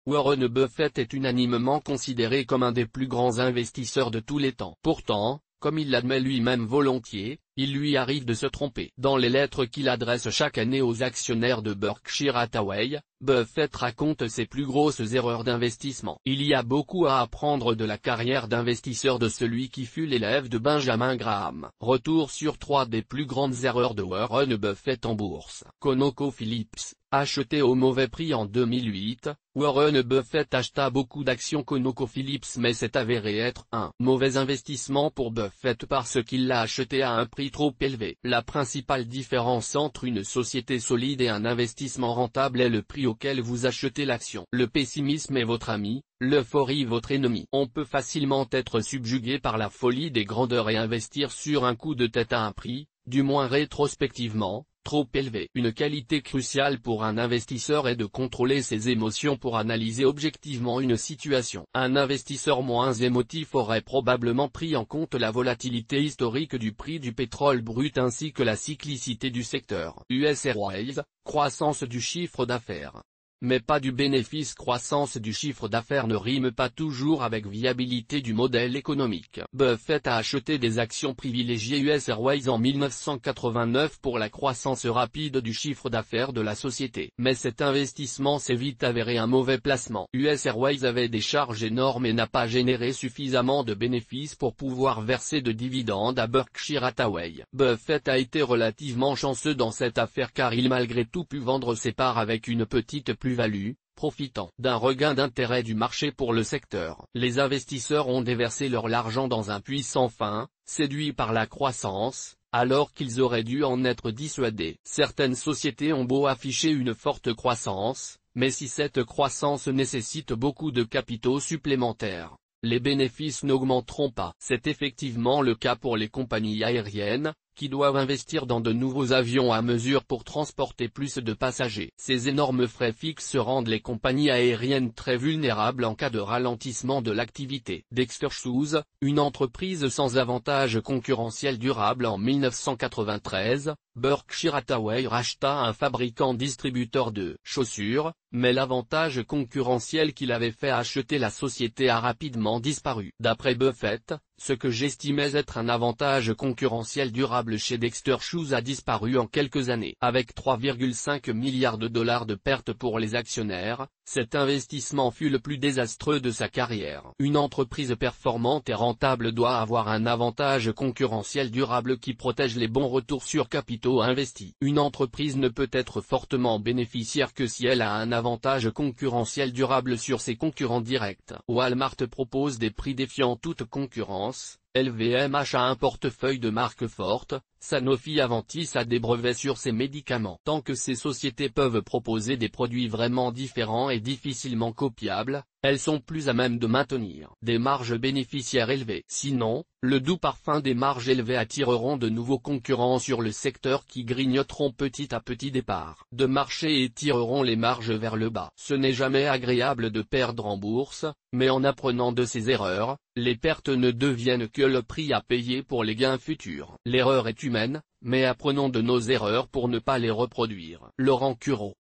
Warren Buffett est unanimement considéré comme un des plus grands investisseurs de tous les temps. Pourtant, comme il l'admet lui-même volontiers, il lui arrive de se tromper. Dans les lettres qu'il adresse chaque année aux actionnaires de Berkshire Hathaway, Buffett raconte ses plus grosses erreurs d'investissement. Il y a beaucoup à apprendre de la carrière d'investisseur de celui qui fut l'élève de Benjamin Graham. Retour sur 3 des plus grandes erreurs de Warren Buffett en bourse. ConocoPhillips, acheté au mauvais prix en 2008, Warren Buffett acheta beaucoup d'actions ConocoPhillips mais s'est avéré être un mauvais investissement pour Buffett parce qu'il l'a acheté à un prix trop élevé. La principale différence entre une société solide et un investissement rentable est le prix auquel vous achetez l'action. Le pessimisme est votre ami, l'euphorie votre ennemi. On peut facilement être subjugué par la folie des grandeurs et investir sur un coup de tête à un prix, du moins rétrospectivement, trop élevé. Une qualité cruciale pour un investisseur est de contrôler ses émotions pour analyser objectivement une situation. Un investisseur moins émotif aurait probablement pris en compte la volatilité historique du prix du pétrole brut ainsi que la cyclicité du secteur. US Airways, croissance du chiffre d'affaires. Mais pas du bénéfice. Croissance du chiffre d'affaires ne rime pas toujours avec viabilité du modèle économique. Buffett a acheté des actions privilégiées US Airways en 1989 pour la croissance rapide du chiffre d'affaires de la société. Mais cet investissement s'est vite avéré un mauvais placement. US Airways avait des charges énormes et n'a pas généré suffisamment de bénéfices pour pouvoir verser de dividendes à Berkshire Hathaway. Buffett a été relativement chanceux dans cette affaire car il malgré tout pu vendre ses parts avec une petite plus-value, profitant d'un regain d'intérêt du marché pour le secteur. Les investisseurs ont déversé leur argent dans un puits sans fin, séduits par la croissance, alors qu'ils auraient dû en être dissuadés. Certaines sociétés ont beau afficher une forte croissance, mais si cette croissance nécessite beaucoup de capitaux supplémentaires, les bénéfices n'augmenteront pas. C'est effectivement le cas pour les compagnies aériennes, qui doivent investir dans de nouveaux avions à mesure pour transporter plus de passagers. Ces énormes frais fixes rendent les compagnies aériennes très vulnérables en cas de ralentissement de l'activité. Dexter Shoes, une entreprise sans avantage concurrentiel durable en 1993, Berkshire Hathaway racheta un fabricant distributeur de chaussures, mais l'avantage concurrentiel qu'il avait fait acheter la société a rapidement disparu. D'après Buffett, ce que j'estimais être un avantage concurrentiel durable chez Dexter Shoes a disparu en quelques années. Avec 3,5 milliards de dollars de pertes pour les actionnaires, cet investissement fut le plus désastreux de sa carrière. Une entreprise performante et rentable doit avoir un avantage concurrentiel durable qui protège les bons retours sur capitaux investis. Une entreprise ne peut être fortement bénéficiaire que si elle a un avantage concurrentiel durable sur ses concurrents directs. Walmart propose des prix défiant toute concurrence. LVMH a un portefeuille de marques fortes, Sanofi Aventis a des brevets sur ses médicaments. Tant que ces sociétés peuvent proposer des produits vraiment différents et difficilement copiables, elles sont plus à même de maintenir des marges bénéficiaires élevées. Sinon, le doux parfum des marges élevées attireront de nouveaux concurrents sur le secteur qui grignoteront petit à petit des parts de marché et tireront les marges vers le bas. Ce n'est jamais agréable de perdre en bourse, mais en apprenant de ses erreurs, les pertes ne deviennent que le prix à payer pour les gains futurs. L'erreur est humaine, mais apprenons de nos erreurs pour ne pas les reproduire. Laurent Curot.